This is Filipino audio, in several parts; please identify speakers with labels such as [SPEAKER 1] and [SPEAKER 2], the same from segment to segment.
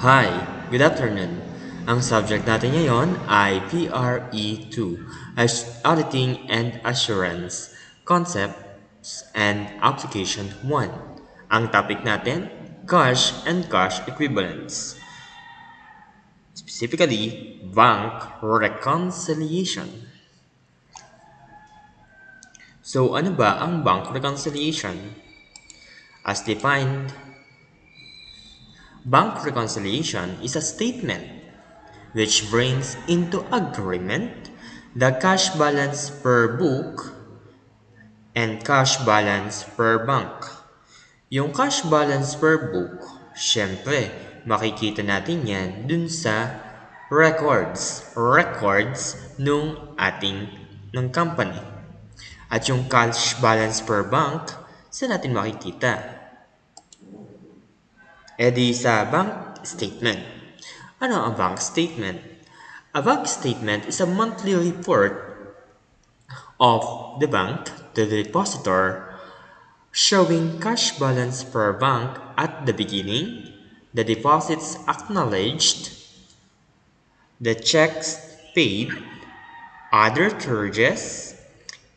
[SPEAKER 1] Hi, good afternoon. Ang subject natin ngayon ay PRE2, Auditing and Assurance, Concepts and Application 1. Ang topic natin, Cash and Cash Equivalents. Specifically, Bank Reconciliation. So ano ba ang Bank Reconciliation? As defined, Bank reconciliation is a statement which brings into agreement the cash balance per book and cash balance per bank. Yung cash balance per book, syempre, makikita natin yan dun sa records nung ng company. At yung cash balance per bank, saan natin makikita? Sa bank statement. Ano ang bank statement? A bank statement is a monthly report of the bank to the depositor showing cash balance per bank at the beginning, the deposits acknowledged, the checks paid, other charges,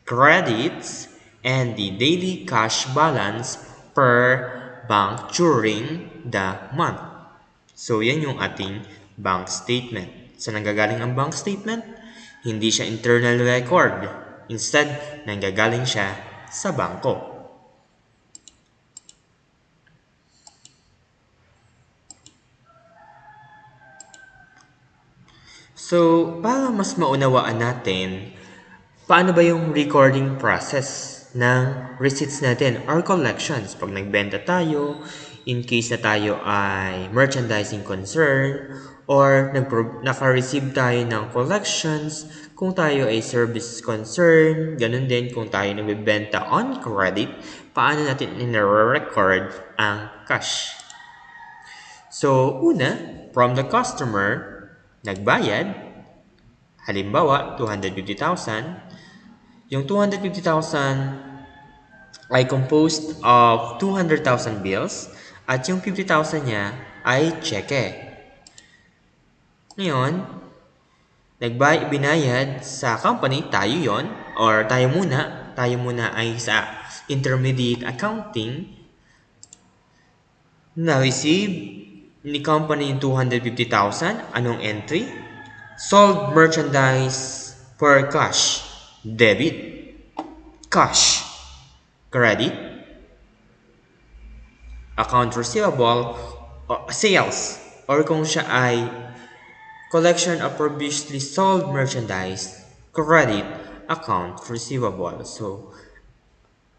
[SPEAKER 1] credits, and the daily cash balance per bank during the month. So, yan yung ating bank statement. Saan nanggagaling ang bank statement? Hindi siya internal record. Instead, nanggagaling siya sa bangko. So, para mas maunawaan natin, paano ba yung recording process ng receipts natin or collections? Pag nagbenta tayo, in case na tayo ay merchandising concern, or naka-receive tayo ng collections, kung tayo ay service concern, ganun din kung tayo nagbebenta on credit, paano natin in-record ang cash? So, una, from the customer, nagbayad, halimbawa, 250,000. Yung 250,000 ay composed of 200,000 bills at yung 50,000 niya ay cheque. Ngayon, binayad sa company, tayo yon or tayo muna ay sa intermediate accounting, na-receive ni company yung 250,000. Anong entry? Sold merchandise per cash. Debit. Cash. Credit. Account receivable. Sales. Or kung siya ay collection of previously sold merchandise. Credit. Account receivable. So,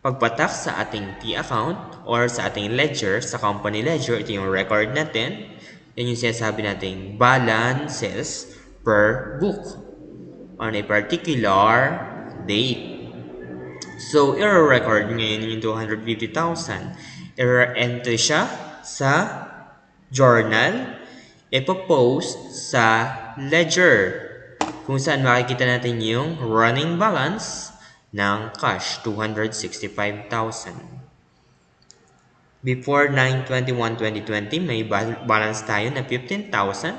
[SPEAKER 1] pagpatak sa ating T account or sa ating ledger, sa company ledger, ito yung record natin. Yan yung sinasabi nating balances per book on a particular date. So, i-record ngayon yung 250,000. I-enter siya sa journal. Ipo-post sa ledger kung saan makikita natin yung running balance ng cash, 265,000. Before 9/21/2020, may balance tayo na 15,000.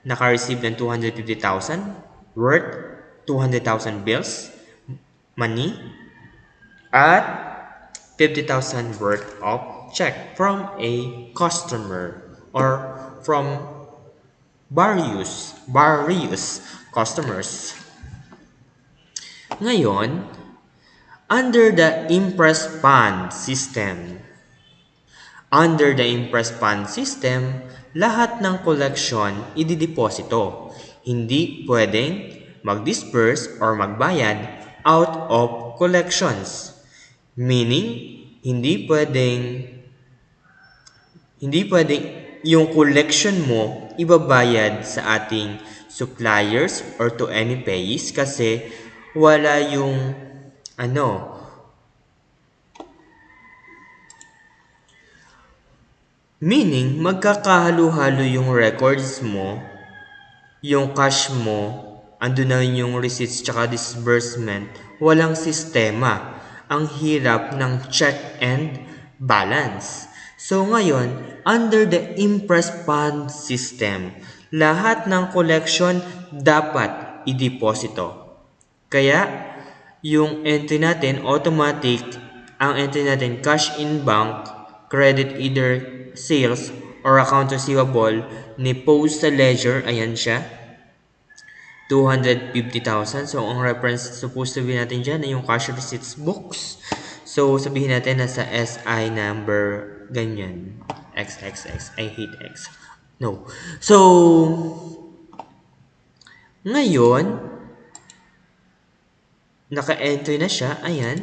[SPEAKER 1] Naka-receive ng 250,000 worth 200,000 bills, money, at 50,000 worth of check from a customer or from various customers. Ngayon, under the Impress Fund System, lahat ng collection idideposito. Hindi pwedeng mag-disperse or magbayad out of collections. Meaning, hindi pwedeng yung collection mo ibabayad sa ating suppliers or to any payees kasi wala yung meaning magkakahalo-halo yung records mo, yung cash mo, ando na yung receipts tsaka disbursement, walang sistema. Ang hirap ng check and balance. So ngayon, under the impress fund system, lahat ng collection dapat i-deposito. Kaya, yung entry natin, automatic, ang entry natin, cash in bank, credit either sales or account receivable, ni post sa ledger, ayan siya, 250,000. So, ang reference supposed to be natin dyan ay yung cash receipts books. So, sabihin natin na sa SI number ganyan. XXX. I hate X. No. So, ngayon, naka-enter na siya. Ayan.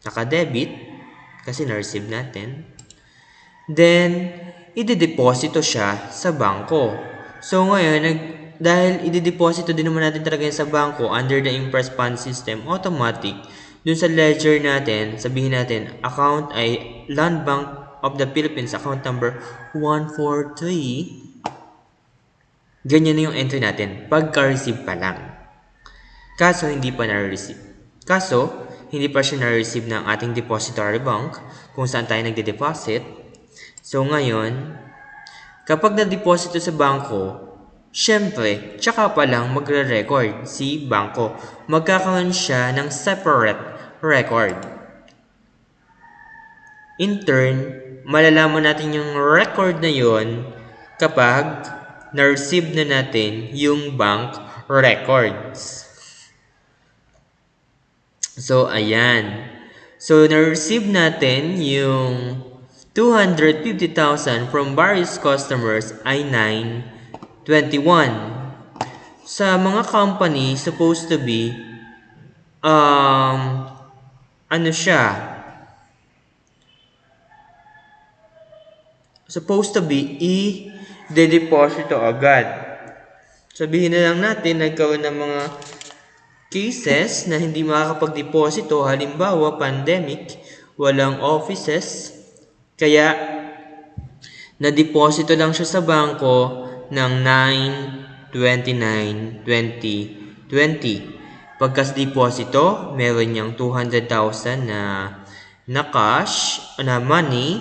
[SPEAKER 1] Naka-debit. Kasi na-receive natin. Then, i-deposito siya sa bangko. So, ngayon, dahil i-deposito din naman natin talaga sa bangko under the impress fund system, automatic, dun sa ledger natin, sabihin natin, account ay Land Bank of the Philippines, account number 143. Ganyan na yung entry natin, pagka-receive pa lang. Kaso, hindi pa na-receive. Kaso, hindi pa siya na-receive ng ating depository bank kung saan tayo nagde-deposit. So, ngayon, kapag na-deposito sa bangko, syempre, tsaka pa lang magre-record si bangko. Magkakaroon siya ng separate record. In turn, malalaman natin yung record na yon kapag na-receive na natin yung bank records. So, ayan. So, na-receive natin yung 250,000 from various customers ay 9/21. Sa mga company, supposed to be, ano siya? Supposed to be, i-deposito agad. Sabihin na lang natin, nagkaroon ng mga cases na hindi makakapag-deposito, halimbawa, pandemic, walang offices, kaya na-deposito lang siya sa bangko ng 9/29/2020. Pagkas-deposito, meron niyang 200,000 na cash, na money,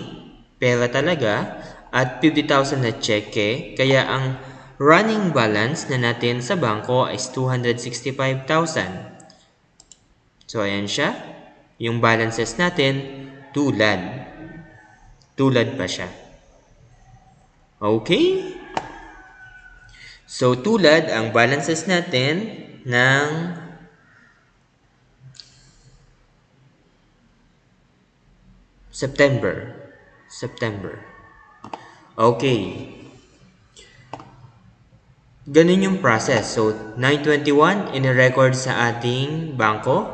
[SPEAKER 1] pera talaga, at 50,000 na cheque. Kaya ang running balance na natin sa bangko is 265,000. So, ayan siya. Yung balances natin, tulad. Tulad pa siya. Okay? So, tulad ang balances natin ng September. Okay. Ganun yung process. So, 9/21, in-record sa ating bangko.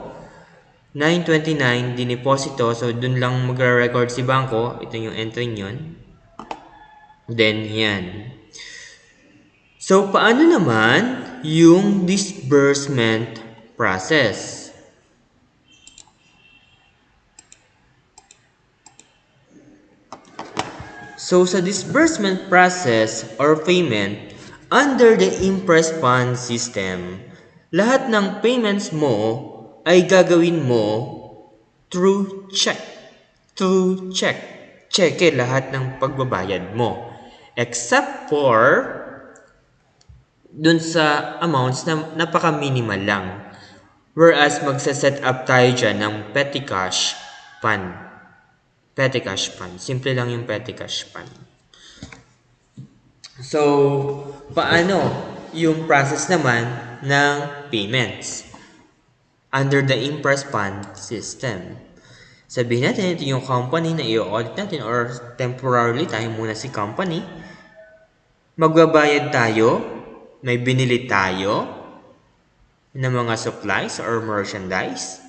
[SPEAKER 1] 9/29, dineposito. So, dun lang magre-record si bangko. Ito yung entry nyon. Then, yan. So, paano naman yung disbursement process? So, sa disbursement process or payment, under the impress fund system, lahat ng payments mo ay gagawin mo through check. Cheque lahat ng pagbabayad mo. Except for dun sa amounts na napaka-minimal lang. Whereas magsa-set up tayo dyan ng petty cash fund. Petty cash fund. Simple lang yung petty cash fund. So, paano yung process naman ng payments under the impress fund system? Sabihin natin, ito yung company na i-audit natin or temporarily tayo muna si company. Magbabayad tayo, may binili tayo ng mga supplies or merchandise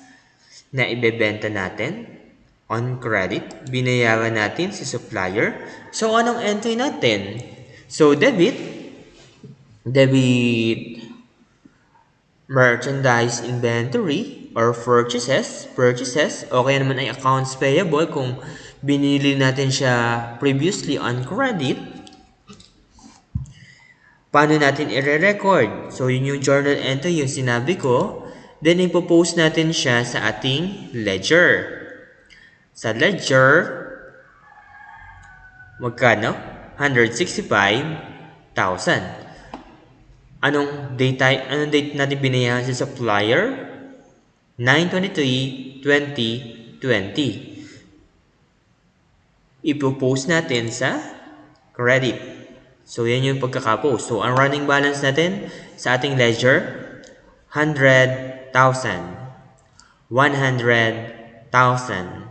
[SPEAKER 1] na ibebenta natin on credit. Binayaran natin si supplier. So, anong entry natin? So, debit merchandise inventory or purchases, o kaya naman ay accounts payable kung binili natin siya previously on credit. Paano natin i-record? So, yun yung journal entry, yung sinabi ko. Then, ipopost natin siya sa ating ledger. Sa ledger, Magkano? 165,000. Anong date natin binayaran sa supplier? 9/23/2020. Ipo-post natin sa credit. So, yan yung pagkakapost. So, ang running balance natin sa ating ledger, 100,000. 100,000.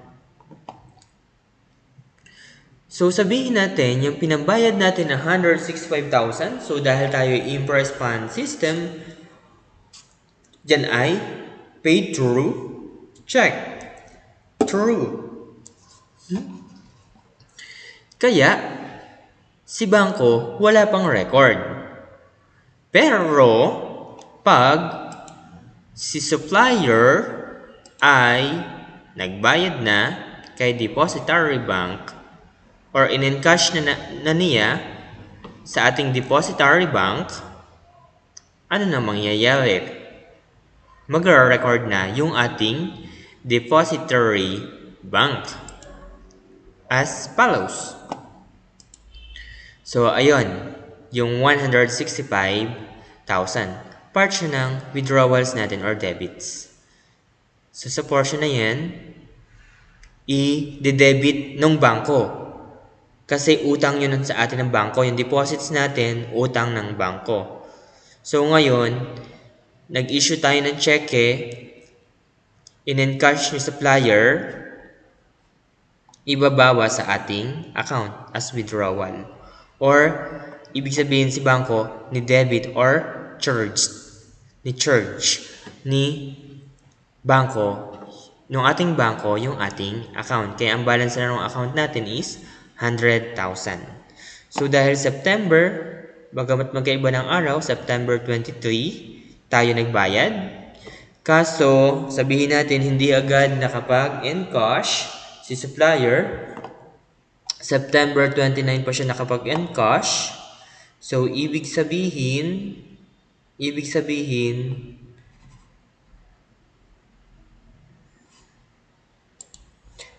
[SPEAKER 1] So, sabihin natin, yung pinambayad natin na 165,000. So, dahil tayo impress fund system, dyan ay paid through check. True. Kaya, si bangko wala pang record. Pero, pag si supplier ay nagbayad na kay depository bank or in-encash na niya sa ating depository bank, ano na mangyayari? Mag-record na yung ating depository bank as follows. So, ayun, yung 165,000. Part siya ng withdrawals natin or debits. So, sa portion na yan, i-debit ng bangko. Kasi utang yun sa atin ng bangko. Yung deposits natin, utang ng bangko. So, ngayon, nag-issue tayo ng cheque, in-encash ni supplier, ibabawa sa ating account as withdrawal. Or, ibig sabihin si bangko, ni debit or charged. Ni bangko, nung ating bangko, yung ating account. Kaya ang balance na ng account natin is 100,000. So, dahil September, bagamat magkaiba ng araw, September 23, tayo nagbayad. Kaso, sabihin natin, hindi agad nakapag-encash si supplier. September 29 pa siya nakapag-encash. So, ibig sabihin,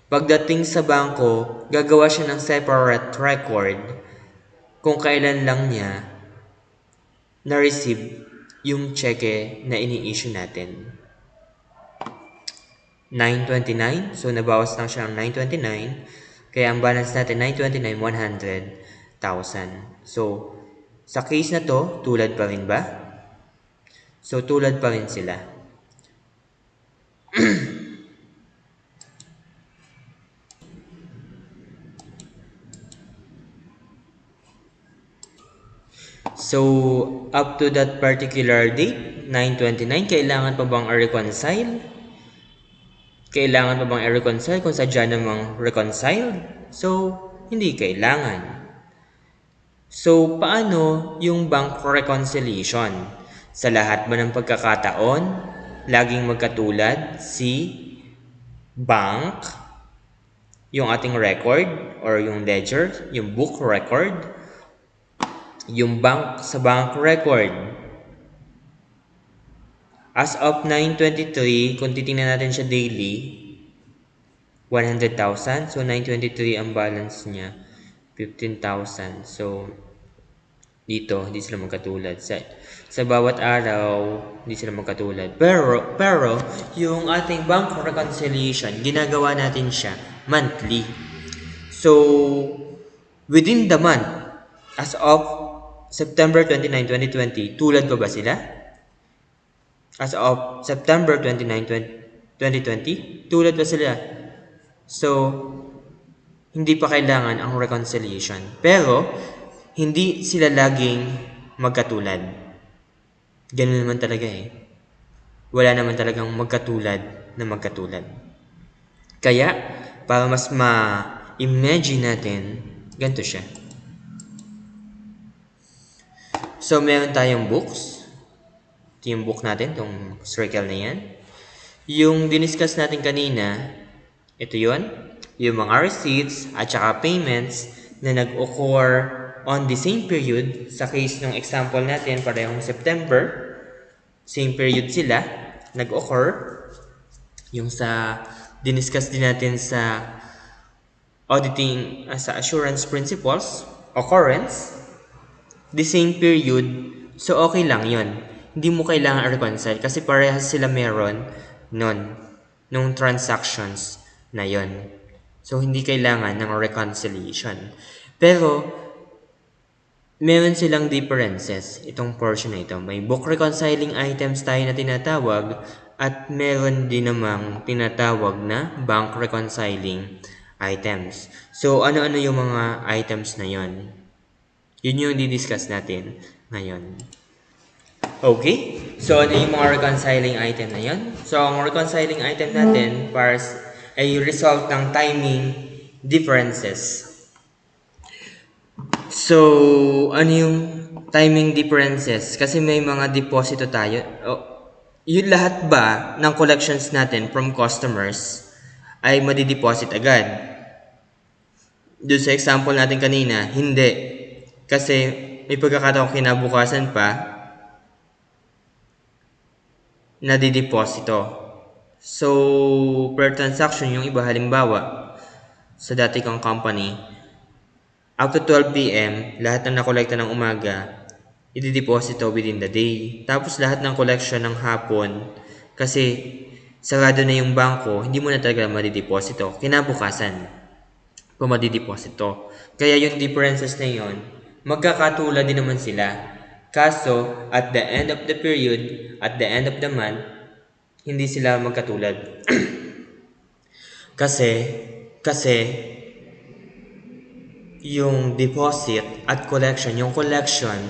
[SPEAKER 1] pagdating sa bangko, gagawa siya ng separate record kung kailan lang niya na-receive yung cheque na ini-issue natin. 929, so nabawas lang siya ng 929, kaya ang balance natin 929, 100,000. So, sa case na to, tulad pa rin ba? So, tulad pa rin sila. So, up to that particular date, 9/29, kailangan pa bang i-reconcile? Kailangan pa bang i-reconcile kung sadya namang reconciled? So, hindi kailangan. So, paano yung bank reconciliation? Sa lahat ba ng pagkakataon, laging magkatulad si bank, yung ating record or yung ledger, yung book record, yung bank sa bank record. As of 9/23, kung titingnan natin siya daily, 100,000. So, 9/23 ang balance niya. 15,000. So, dito, hindi sila magkatulad. Sa bawat araw, hindi sila magkatulad. Pero, yung ating bank reconciliation, ginagawa natin siya monthly. So, within the month, as of September 29, 2020, tulad pa ba sila? As of September 29, 2020, tulad pa sila. So, hindi pa kailangan ang reconciliation. Pero, hindi sila laging magkatulad. Ganun naman talaga eh. Wala naman talagang magkatulad na magkatulad. Kaya, para mas ma-imagine natin, ganito siya. So, meron tayong books. Ito yung book natin, itong circle na yan. Yung diniscuss natin kanina, ito yun. Yung mga receipts at saka payments na nag-occur on the same period. Sa case ng example natin, parehong September, same period sila, nag-occur. Yung sa diniscuss din natin sa auditing sa assurance principles, occurrence, the same period, so okay lang yon. Hindi mo kailangan reconcile kasi parehas sila meron nun, nung transactions na yon. So, hindi kailangan ng reconciliation. Pero, meron silang differences, itong portion na ito. May book reconciling items tayo na tinatawag at meron din namang tinatawag na bank reconciling items. So, ano-ano yung mga items na yon? Yun yung di-discuss natin ngayon. Okay? So, ano yung mga reconciling item na yon? So, ang reconciling item natin ay result ng timing differences. So, ano yung timing differences? Kasi may mga deposito tayo. Yung lahat ba ng collections natin from customers ay madideposit agad? Doon sa example natin kanina, hindi. Kasi may pagkakataong kinabukasan pa na dideposito. So, per transaction, yung iba halimbawa, sa dati kong company, up to 12 p.m., lahat ng nakolekta ng umaga, i-deposito within the day. Tapos lahat ng collection ng hapon, kasi sarado na yung bangko, hindi mo na talaga madideposito. Kinabukasan, kung madideposito. Kaya yung differences na yun, magkakatulad din naman sila. Kaso, at the end of the period, at the end of the month, hindi sila magkatulad. kasi, kasi, yung deposit at collection, yung collection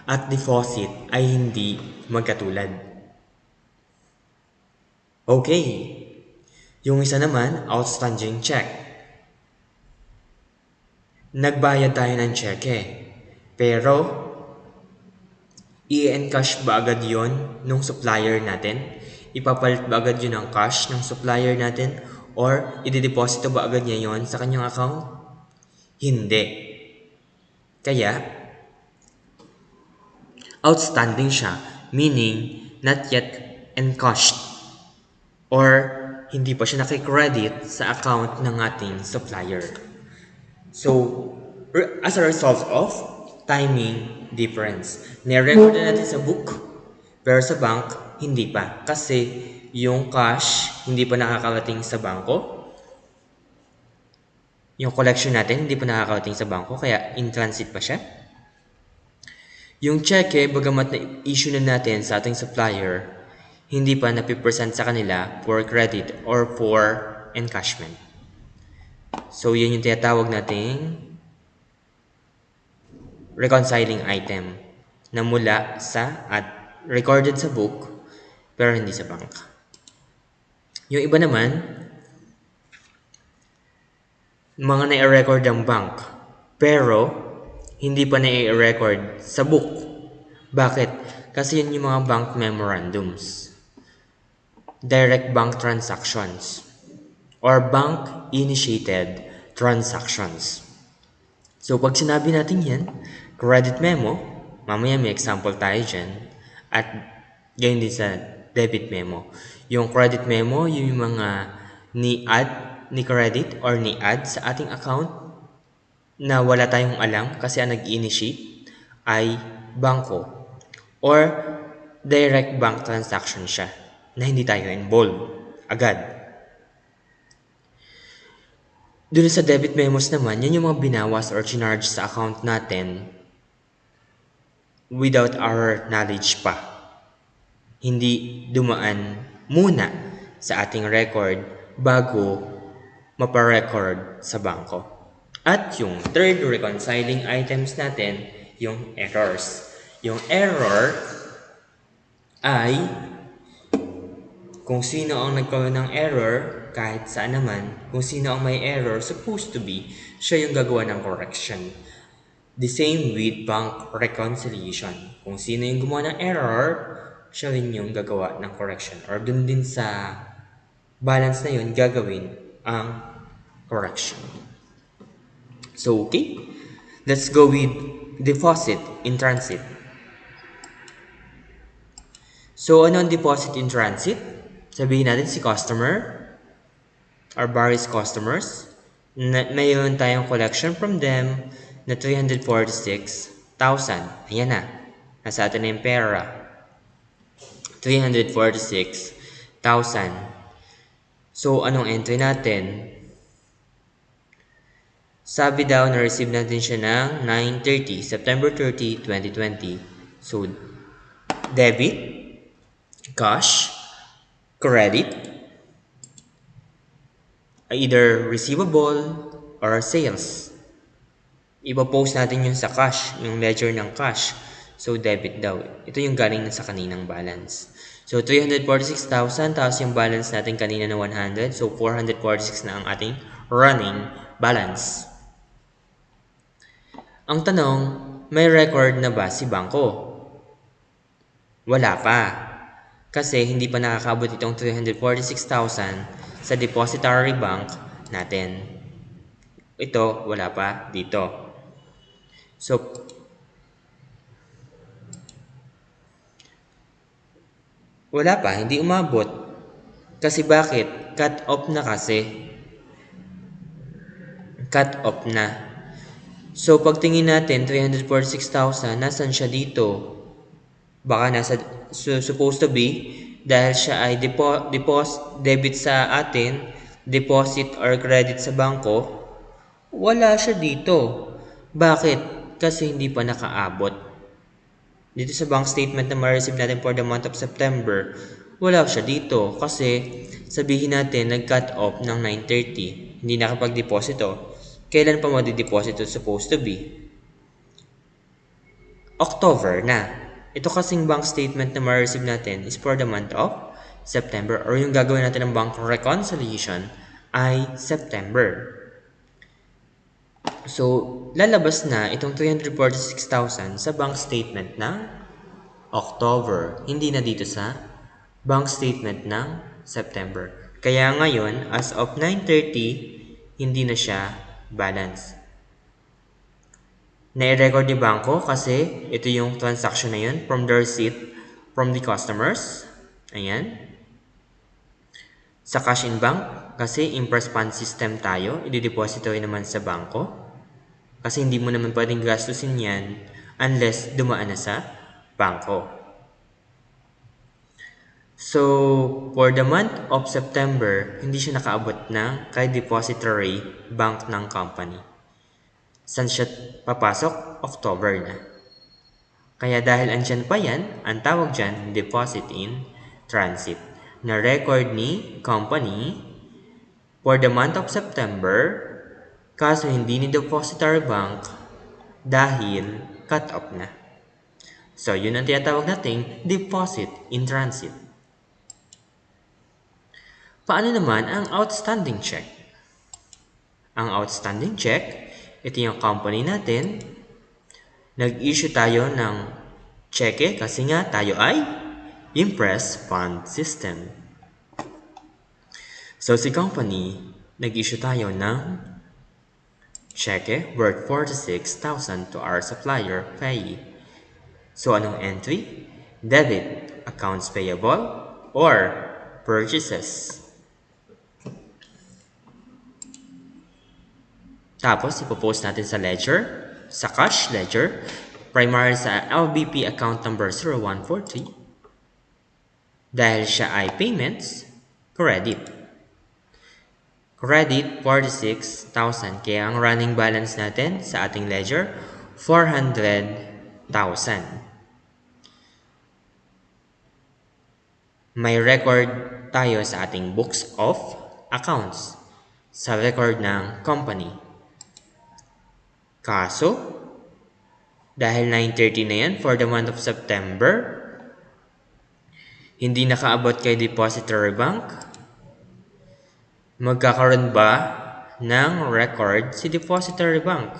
[SPEAKER 1] at deposit ay hindi magkatulad. Okay. Yung isa naman, outstanding check. Nagbayad tayo ng cheque. Pero, i-encash ba agad yon nung supplier natin? Ipapalit ba agad yun ng cash ng supplier natin? Or, i-deposito ba agad niya yon sa kanyang account? Hindi. Kaya, outstanding siya, meaning not yet encashed or hindi pa siya nakikredit sa account ng ating supplier. So, as a result of timing difference, nirecord na natin sa book, pero sa bank, hindi pa. Kasi yung cash, hindi pa nakakarating sa bangko. Yung collection natin, hindi pa nakakarating sa bangko, kaya in transit pa siya. Yung cheque, bagamat na-issue na natin sa ating supplier, hindi pa napipresent sa kanila for credit or for encashment. So, yun yung tinatawag nating reconciling item na mula sa at recorded sa book pero hindi sa bank. Yung iba naman, mga na-record ng bank pero hindi pa na-record sa book. Bakit? Kasi yun yung mga bank memorandums, direct bank transactions, or bank-initiated transactions. So, pag sinabi natin yan, credit memo, mamaya may example tayo dyan, at gayon din sa debit memo. Yung credit memo, yung mga ni-add, ni-credit, or ni-add sa ating account na wala tayong alam kasi ang nag-initiate ay bangko or direct bank transaction siya na hindi tayo involved agad. Doon sa debit memos naman, yan yung mga binawas or charge sa account natin without our knowledge pa. Hindi dumaan muna sa ating record bago maparecord sa bangko. At yung third reconciling items natin, yung errors. Yung error ay kung sino ang nagkaroon ng error, kahit saan naman, kung sino ang may error, supposed to be, siya yung gagawa ng correction. The same with bank reconciliation. Kung sino yung gumawa ng error, siya rin yung gagawa ng correction. Or dun din sa balance na yun, gagawin ang correction. So, okay. Let's go with deposit in transit. So, ano ang deposit in transit? Sabihin natin si customer or various customers. Mayroon tayong collection from them na 346,000. Ayan na. Nasa atin na yung pera. 346,000. So, anong entry natin? Sabi daw na receive natin siya ng 9:30, September 30, 2020. So, debit, cash, credit, either receivable or sales. Ipo-post natin yung sa cash, yung ledger ng cash. So, debit daw. Ito yung galing na sa kaninang balance. So, 346,000 tapos yung balance natin kanina na 100. So, 446 na ang ating running balance. Ang tanong, may record na ba si bangko? Wala pa. Kasi hindi pa nakakabot itong 346,000 sa depository bank natin. Ito, wala pa dito. So, wala pa, hindi umabot. Kasi bakit? Cut off na kasi. Cut off na. So, pagtingin natin, 346,000, nasan siya dito? Baka nasa, supposed to be, dahil siya ay debit sa atin, deposit or credit sa bangko, wala siya dito. Bakit? Kasi hindi pa nakaabot. Dito sa bank statement na ma-receive natin for the month of September, wala siya dito. Kasi sabihin natin, nag-cut off ng 9:30. Hindi nakapag-deposito. Kailan pa madi-deposito supposed to be? October na. Ito kasing bank statement na ma-receive natin is for the month of September, or yung gagawin natin ng bank reconciliation ay September. So, lalabas na itong 346,000 sa bank statement ng October, hindi na dito sa bank statement ng September. Kaya ngayon, as of 9:30, hindi na siya balance. Na-record ni bangko kasi ito yung transaction na yun from the receipt from the customers. Ayan. Sa cash in bank, kasi impress fund system tayo, i-depository naman sa bangko. Kasi hindi mo naman pwedeng gastusin yan unless dumaan na sa bangko. So, for the month of September, hindi siya nakaabot ng kay depository bank ng company. Saan siya papasok? October na. Kaya dahil andyan pa yan, ang tawag dyan, deposit in transit. Na record ni company for the month of September, kaso hindi ni depository bank dahil cut off na. So, yun ang tinatawag nating deposit in transit. Paano naman ang outstanding check? Ang outstanding check, ito yung company natin. Nag-issue tayo ng cheque kasi nga tayo ay impress fund system. So, si company, nag-issue tayo ng cheque worth 46,000 to our supplier payee. So, anong entry? Debit, accounts payable, or purchases. Tapos, ipopost natin sa ledger, sa cash ledger, primary sa LBP account number 0143. Dahil siya ay payments, credit. Credit, 46,000. Kaya ang running balance natin sa ating ledger, 400,000. May record tayo sa ating books of accounts sa record ng company. Kaso, dahil 9:30 na yan for the month of September, hindi nakaabot kay depository bank, magkakaroon ba ng record si depository bank?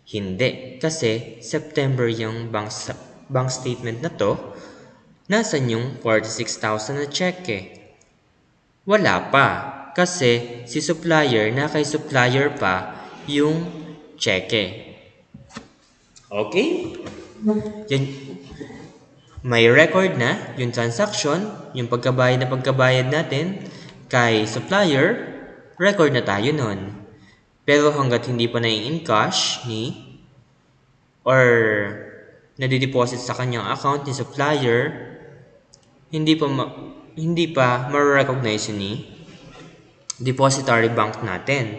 [SPEAKER 1] Hindi, kasi September yung bank statement na to. Nasaan yung 46,000 na cheque? Wala pa, kasi si supplier na kay supplier pa yung cheque. Okay? Yan, may record na yung transaction, yung pagkabayad natin kay supplier, record na tayo nun. Pero hanggat hindi pa nai-encash or nadideposit sa kanyang account ni supplier, hindi pa hindi pa ma-recognize ni depository bank natin.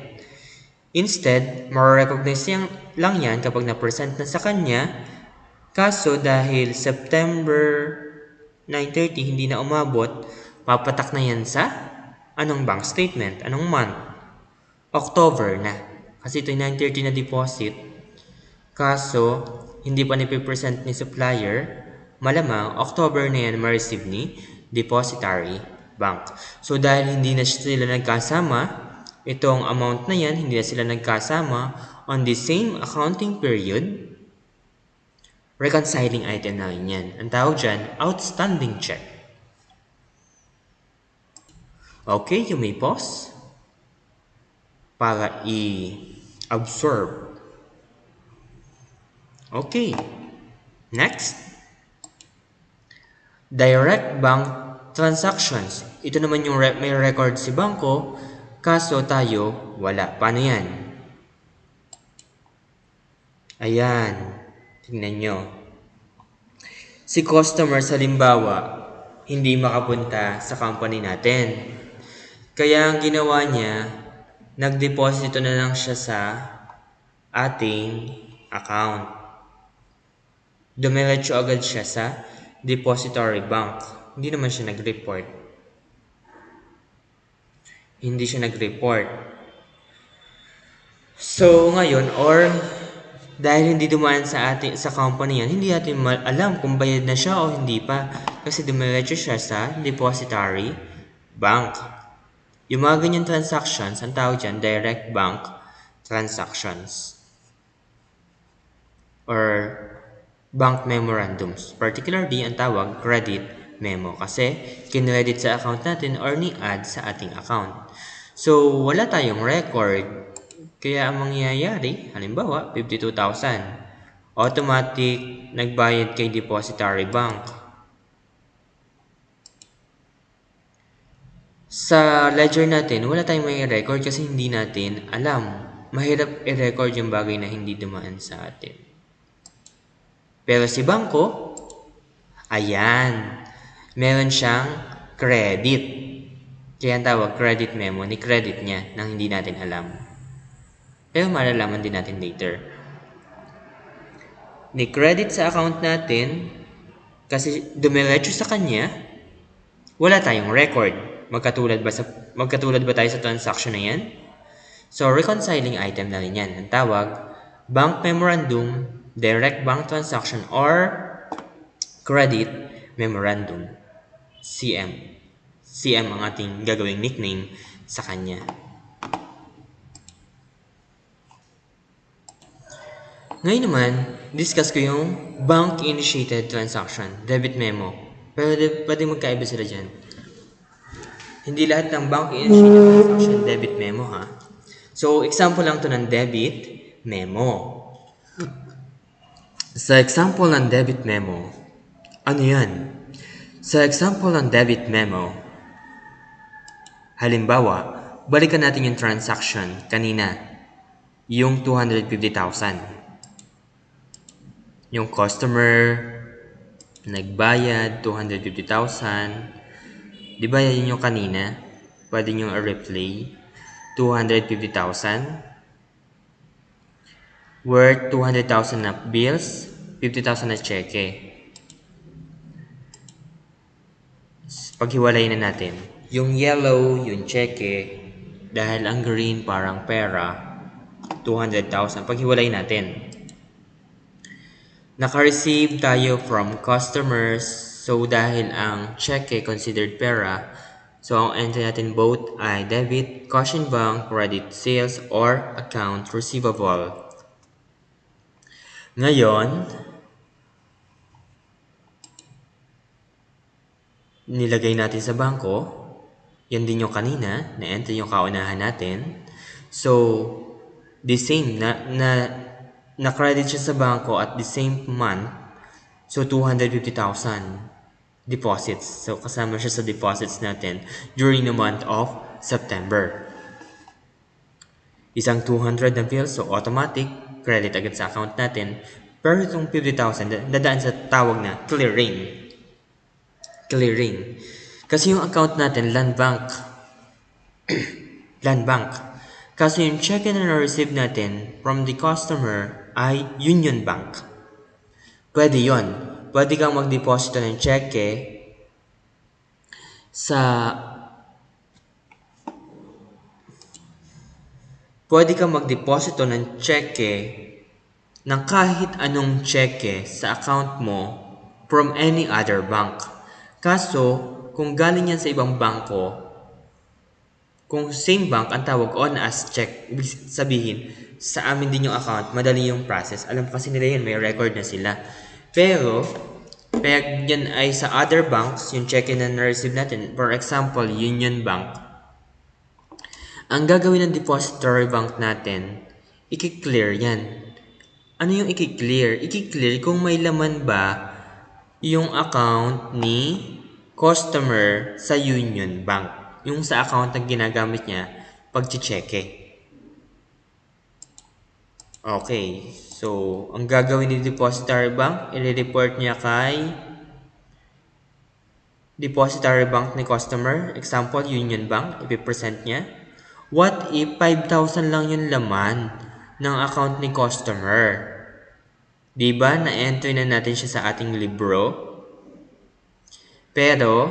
[SPEAKER 1] Instead, ma-recognize lang yan kapag na-present na sa kanya. Kaso dahil September 9/30 hindi na umabot, papatak na yan sa anong bank statement, anong month? October na. Kasi ito yung 9/30 na deposit. Kaso, hindi pa nipipresent ni supplier, malamang October na yan ma-receive ni depository bank. So dahil hindi na sila nagkasama, itong amount na yan, hindi na sila nagkasama on the same accounting period, reconciling item na yan. Ang tawag dyan, outstanding check. Okay, you may pause para i-absorb. Okay, next. Direct bank transactions. Ito naman yung may record si bangko, kaso tayo wala. Paano yan? Ayan, tingnan nyo. Si customer sa halimbawa, hindi makapunta sa company natin. Kaya ang ginawa niya, nagdeposito na lang siya sa ating account. Dumiretso agad siya sa depository bank. Hindi naman siya nag-report. Hindi siya nag-report. So, ngayon, or dahil hindi dumaan sa company yan, hindi natin alam kung bayad na siya o hindi pa. Kasi dumiretso siya sa depository bank. Yung mga ganyan transactions, ang tawag dyan, direct bank transactions. Or bank memorandums. Particularly, ang tawag, credit memo. Kasi, kinredit sa account natin or ni-add sa ating account. So, wala tayong record. Kaya, ang mangyayari, halimbawa, 52,000. Automatic, nagbayad kay depository bank. Sa ledger natin, wala tayong may record kasi hindi natin alam. Mahirap i-record yung bagay na hindi dumaan sa atin. Pero si bangko, ayan, meron siyang credit. Kaya ang tawag credit memo, ni credit niya nang hindi natin alam. Pero malalaman din natin later. Ni credit sa account natin, kasi dumiretso sa kanya, wala tayong record. Magkatulad ba tayo sa transaction na yan? So, reconciling item na rin yan. Ang tawag, bank memorandum, direct bank transaction, or credit memorandum. CM. CM ang ating gagawing nickname sa kanya. Ngayon naman, discuss ko yung bank-initiated transaction, debit memo. Pero pwede magkaiba sila dyan. Hindi lahat ng bank-initiated transaction, debit memo ha. So, example lang to ng debit memo. Sa example ng debit memo, ano yan? Sa example ng debit memo, halimbawa, balikan natin yung transaction kanina, yung 250,000. Yung customer, nagbayad, 250,000. Di ba yun yung kanina? Pwede nyo i-replay. 250,000. Worth 200,000 na bills, 50,000 na cheque. Paghiwalay na natin. Yung yellow, yung cheque, dahil ang green parang pera, 200,000. Paghiwalay natin. Naka-receive tayo from customers, so dahil ang cheque considered pera, so ang entry natin both ay debit, caution bank, credit sales, or account receivable. Ngayon, nilagay natin sa bangko, yan din yung kanina, na-enter yung kaunahan natin. So, the same, na-credit siya sa bangko at the same month, so 250,000 deposits. So, kasama siya sa deposits natin during the month of September. Isang 200 na bill, so automatic, credit agad sa account natin. Pero itong 50,000, dadaan sa tawag na clearing. Clearing. Kasi yung account natin, land bank. Land bank. Kasi yung check na na-receive natin from the customer ay Union Bank. Pwede yon. Pwede kang mag-deposito ng cheque sa pwede kang magdeposito ng cheque ng kahit anong cheque sa account mo from any other bank. Kaso, kung galing yan sa ibang bangko, kung same bank ang tawag on as check, ibig sabihin, sa amin din yung account, madali yung process. Alam kasi nila yan, may record na sila. Pero, pag yan ay sa other banks, yung check na na-receive natin, for example, Union Bank, ang gagawin ng depository bank natin, i-clear yan. Ano yung i-clear? I-clear kung may laman ba yung account ni customer sa Union Bank. Yung sa account na ginagamit niya pag-cheque. Okay. So, ang gagawin ni depository bank, i-report niya kay depository bank ni customer. Example, Union Bank. I-present niya. What if 5,000 lang yung laman ng account ni customer? Diba, na-enter na natin siya sa ating libro. Pero,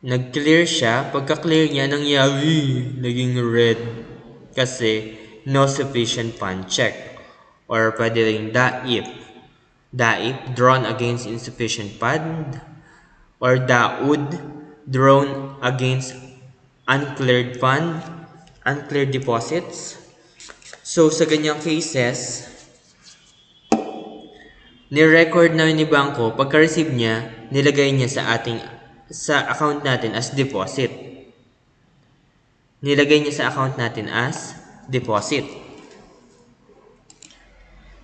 [SPEAKER 1] nag-clear siya. Pagka-clear niya, nangyari, naging red. Kasi, no sufficient fund check. Or pwede rin DAIF. DAIF, drawn against insufficient fund. Or DAUD, drawn against uncleared fund, uncleared deposits. So, sa ganyang cases, ni-record na ni Bangko, pagka-receive niya, nilagay niya sa account natin as deposit. Nilagay niya sa account natin as deposit.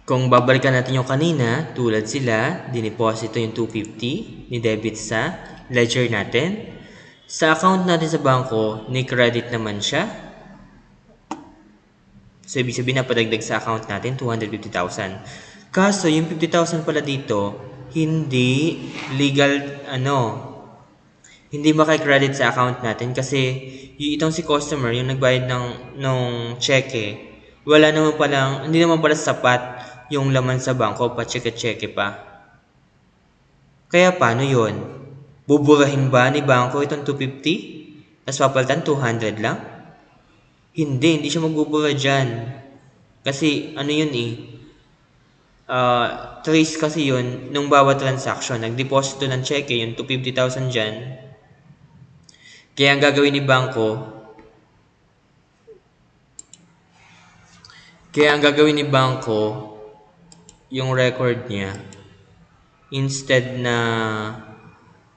[SPEAKER 1] Kung babalikan natin yung kanina, tulad sila, dineposito yung 250, ni-debit sa ledger natin. Sa account natin sa bangko, ni-credit naman siya. So, ibig sabihin na padagdag sa account natin, 250,000. Kaso, yung 50,000 pala dito, hindi legal, hindi makikredit sa account natin kasi itong si customer, yung nagbayad ng cheque, hindi naman pala sapat yung laman sa bangko, pa-cheque-cheque pa. Kaya paano yun? Buburahin ba ni bangko itong 250? Tapos papalitan 200 lang? Hindi siya magbubura dyan. Kasi ano yun trace kasi yun nung bawat transaction. Nagdeposito ng cheque, yung 250,000 dyan. Kaya ang gagawin ni bangko, yung record niya, instead na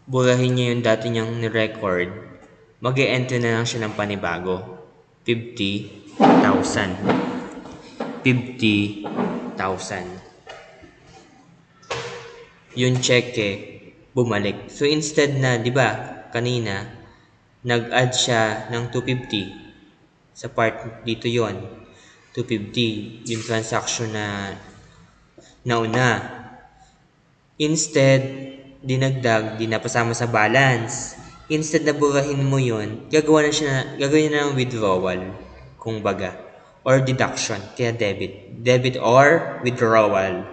[SPEAKER 1] burahin niya yung dati niyang ni-record, mag-e-enter na lang siya ng panibago. 50,000. 50,000. Yung cheque, bumalik. So, instead na, di ba, kanina, nag-add siya ng 250. Sa part dito yon 250. Yung transaction na nauna. Instead, dinagdag, di napasama sa balance. Instead na burahin mo yun, gagawin na ng withdrawal, kung baga, or deduction, kaya debit or withdrawal.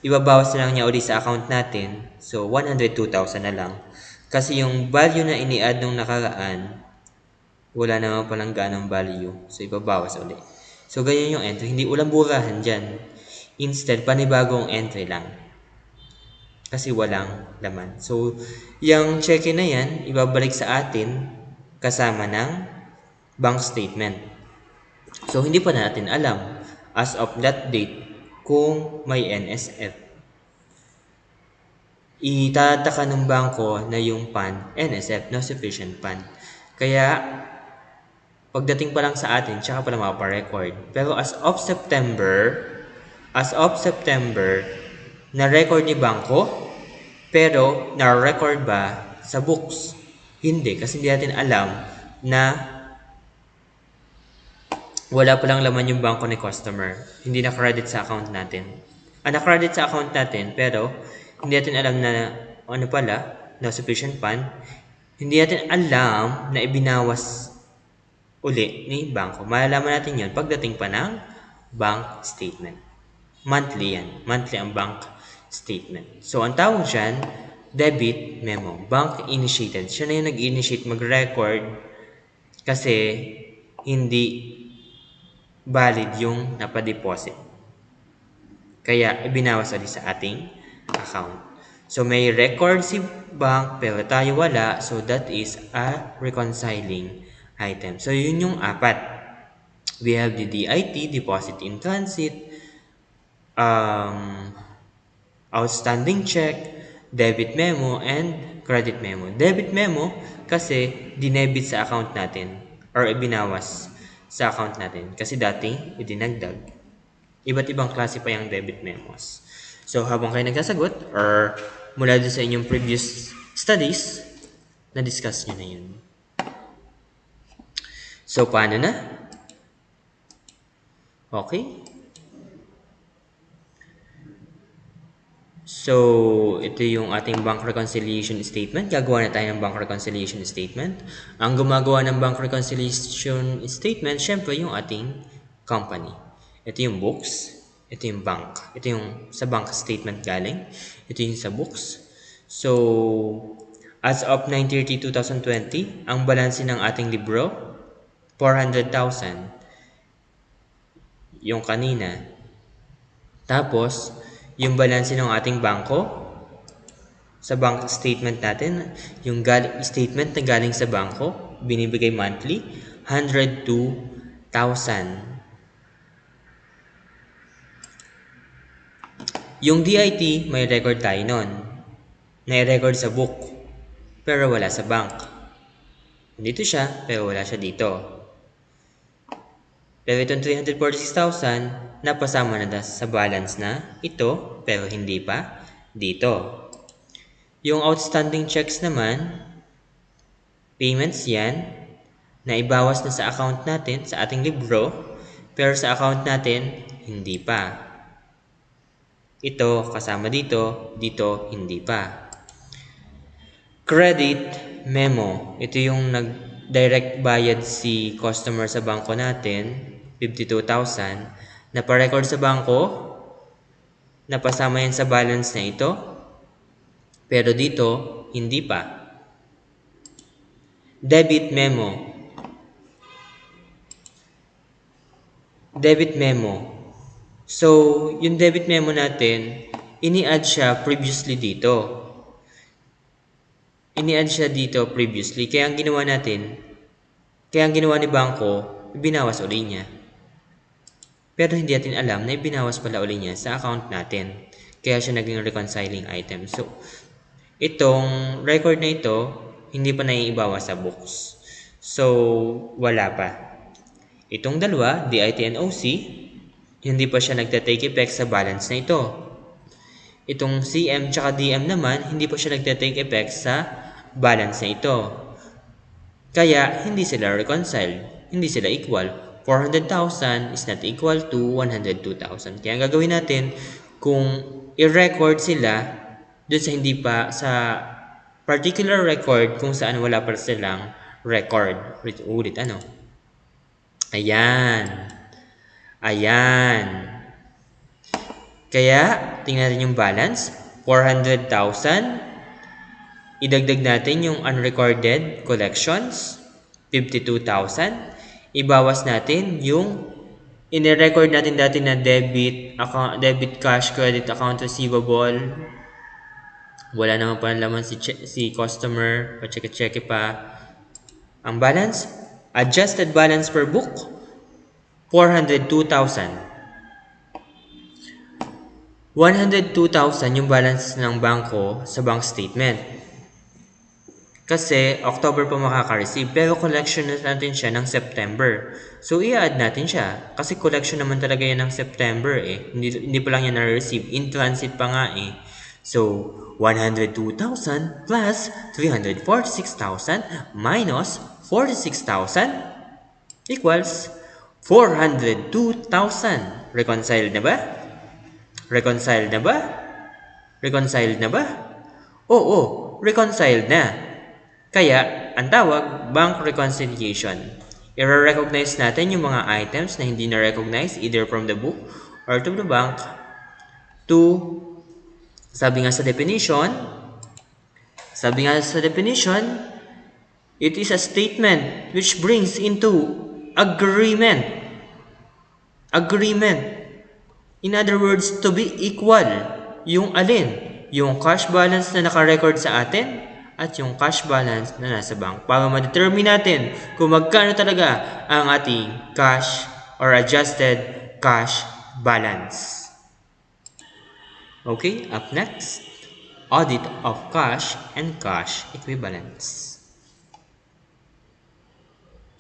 [SPEAKER 1] Ibabawas na lang niya ulit sa account natin, so 102,000 na lang. Kasi yung value na ini-add nung nakaraan, wala naman palang ganong value, so ibabawas ulit. So ganyan yung entry, hindi ulang burahan dyan. Instead, panibagong entry lang. Kasi walang laman. So, yung cheque na yan, ibabalik sa atin kasama ng bank statement. So, hindi pa natin alam as of that date kung may NSF. Itataka ng bangko na yung fund, NSF, no sufficient fund. Kaya, pagdating pa lang sa atin, tsaka pa lang maparecord. Pero as of September, na-record ni bangko, pero na-record ba sa books? Hindi, kasi hindi natin alam na wala palang laman yung bangko ni customer. Hindi na-credit sa account natin. Na-credit sa account natin, pero hindi natin alam na ano pala, na sufficient fund. Hindi natin alam na ibinawas uli ni bangko. Malalaman natin yun pagdating pa ng bank statement. Monthly yan. Monthly ang bank statement. So, ang tawag dyan, debit memo. Bank initiated. Siya na yung nag-initiate mag-record kasi hindi valid yung napadeposit. Kaya, ibinawas ulit sa ating account. So, may record si bank pero tayo wala. So, that is a reconciling item. So, yun yung apat. We have the DIT, deposit in transit, outstanding check, debit memo, and credit memo. Debit memo kasi dinebit sa account natin or ibinawas sa account natin kasi dati idinagdag. Iba't ibang klase pa yung debit memos. So, habang kayo nagsasagot or mula doon sa inyong previous studies, na-discuss nyo na yun. So, paano na? Okay. So, ito yung ating bank reconciliation statement. Gagawa na tayo ng bank reconciliation statement. Ang gumagawa ng bank reconciliation statement, syempre yung ating company. Ito yung books. Ito yung bank. Ito yung sa bank statement galing. Ito yung sa books. So, as of 9/30/2020, ang balanse ng ating libro, 400,000. Yung kanina. Tapos, yung balanse ng ating bangko, sa bank statement natin, yung statement na galing sa bangko, binibigay monthly, 102,000. Yung DIT, may record tayo nun. May record sa book, pero wala sa bank. Dito siya, pero wala siya dito. Pero itong 346,000, napasama na sa balance na ito, pero hindi pa dito. Yung outstanding checks naman, payments yan, na ibawas na sa account natin, sa ating libro, pero sa account natin, hindi pa. Ito, kasama dito, dito, hindi pa. Credit memo. Ito yung nag-direct bayad si customer sa bangko natin, 52,000. Napa-record sa bangko, napasama yan sa balance na ito, pero dito, hindi pa. Debit memo. Debit memo. So, yung debit memo natin, ini-add siya previously dito. Ini-add siya dito previously. Kaya ang ginawa ni bangko, ibinawas uli niya. Pero hindi natin alam na ibinawas pala uli niya sa account natin. Kaya siya naging reconciling item. So, itong record na ito, hindi pa naiibawas sa books. So, wala pa. Itong dalawa, DIT and OC, hindi pa siya nagta-take effect sa balance na ito. Itong CM tsaka DM naman, hindi pa siya nagta-take effect sa balance na ito. Kaya, hindi sila reconciled. Hindi sila equal. 400,000 is not equal to 102,000. Kaya ang gagawin natin, kung i-record sila dun sa hindi pa, sa particular record kung saan wala pa silang record. Ulit, ano? Ayan. Ayan. Kaya, tingnan natin yung balance. 400,000. Idagdag natin yung unrecorded collections. 52,000. Ibawas natin yung ine-record natin dati na debit cash, credit account receivable. Wala naman pa laman si customer. Pa-check pa. Ang balance, adjusted balance per book, 402,000. 102,000 yung balance ng bangko sa bank statement. Kasi October pa makaka-receive, pero collection natin siya ng September. So, i-add natin siya. Kasi collection naman talaga yan ng September eh. Hindi pa lang yan na-receive. In transit pa nga eh. So, 102,000 plus 346,000 minus 46,000 equals 402,000. Reconciled na ba? Reconciled na ba? Reconciled na ba? Oo, reconciled na. Kaya, ang tawag, bank reconciliation. I-recognize natin yung mga items na hindi na-recognize either from the book or to the bank to, sabi nga sa definition, it is a statement which brings into agreement. In other words, to be equal. Yung alin? Yung cash balance na naka-record sa atin at yung cash balance na nasa bank para ma-determine natin kung magkano talaga ang ating cash or adjusted cash balance. Okay, up next, audit of cash and cash equivalents.